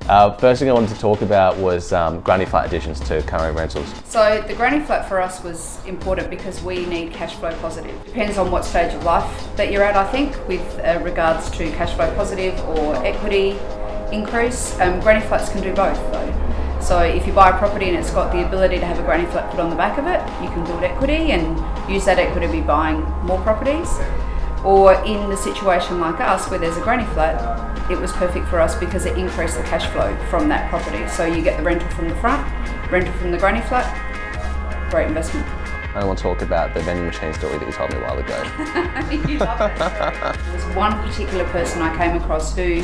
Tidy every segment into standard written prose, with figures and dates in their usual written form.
First thing I wanted to talk about was granny flat additions to current rentals. So the granny flat for us was important because we need cash flow positive. Depends on what stage of life that you're at, I think, with regards to cash flow positive or equity increase. Granny flats can do both though. So if you buy a property and it's got the ability to have a granny flat put on the back of it, you can build equity and use that equity to be buying more properties. Or in the situation like us where there's a granny flat, it was perfect for us because it increased the cash flow from that property. So you get the rental from the front, rental from the granny flat, great investment. I want to talk about the vending machine story that you told me a while ago. You love it. There was one particular person I came across who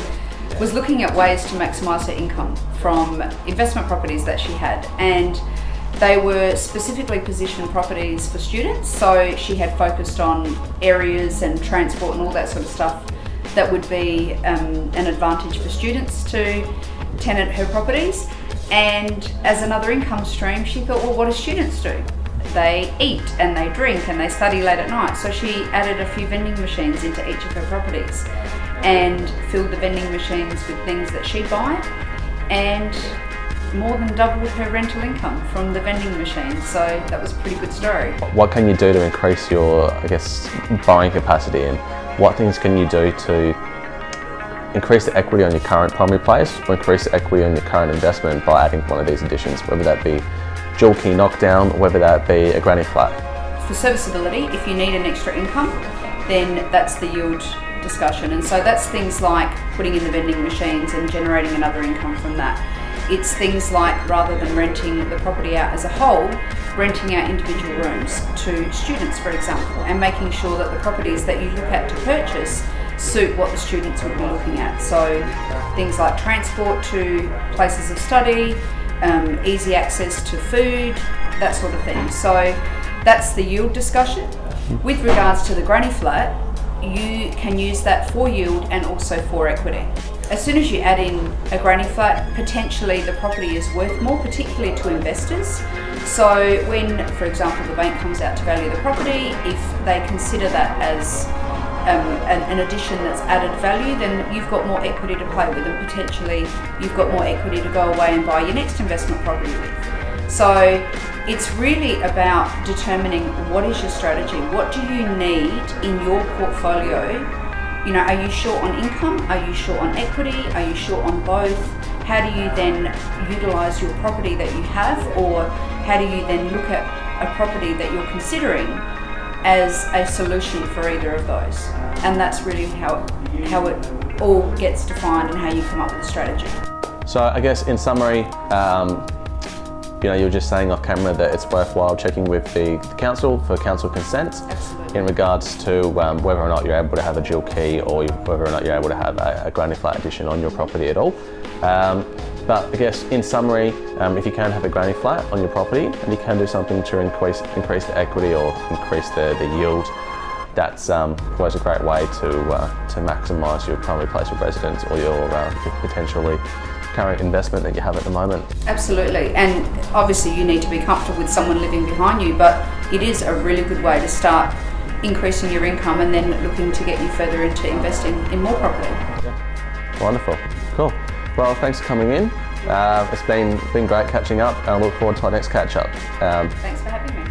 was looking at ways to maximise her income from investment properties that she had, and they were specifically positioned properties for students. So she had focused on areas and transport and all that sort of stuff that would be an advantage for students to tenant her properties. And as another income stream, she thought, well, what do students do? They eat and they drink and they study late at night. So she added a few vending machines into each of her properties and filled the vending machines with things that she'd buy, and more than doubled her rental income from the vending machine. So that was a pretty good story. What can you do to increase your, buying capacity, and what things can you do to increase the equity on your current primary place or increase the equity on your current investment by adding one of these additions, whether that be dual key knockdown or whether that be a granny flat? For serviceability, if you need an extra income, then that's the yield discussion. And so that's things like putting in the vending machines and generating another income from that. It's things like, rather than renting the property out as a whole, renting out individual rooms to students, for example, and making sure that the properties that you look at to purchase suit what the students would be looking at. So things like transport to places of study, easy access to food, that sort of thing. So that's the yield discussion. With regards to the granny flat, you can use that for yield and also for equity. As soon as you add in a granny flat, potentially the property is worth more, particularly to investors. So when, for example, the bank comes out to value the property, if they consider that as an addition that's added value, then you've got more equity to play with, and potentially you've got more equity to go away and buy your next investment property with. So it's really about determining what is your strategy, what do you need in your portfolio. You know, are you short on income? Are you short on equity? Are you short on both? How do you then utilise your property that you have, or how do you then look at a property that you're considering as a solution for either of those? And that's really how it all gets defined and how you come up with a strategy. So I guess in summary, you were just saying off camera that it's worthwhile checking with the council for council consent. Absolutely. In regards to whether or not you're able to have a dual key or whether or not you're able to have a granny flat addition on your property at all. But I guess in summary, if you can have a granny flat on your property and you can do something to increase the equity or increase the yield, that's always a great way to maximise your primary place of residence or your potentially current investment that you have at the moment. Absolutely, and obviously you need to be comfortable with someone living behind you, but it is a really good way to start increasing your income and then looking to get you further into investing in more property. Yeah. Wonderful, cool. Well, thanks for coming in. It's been great catching up, and I look forward to our next catch up. Thanks for having me.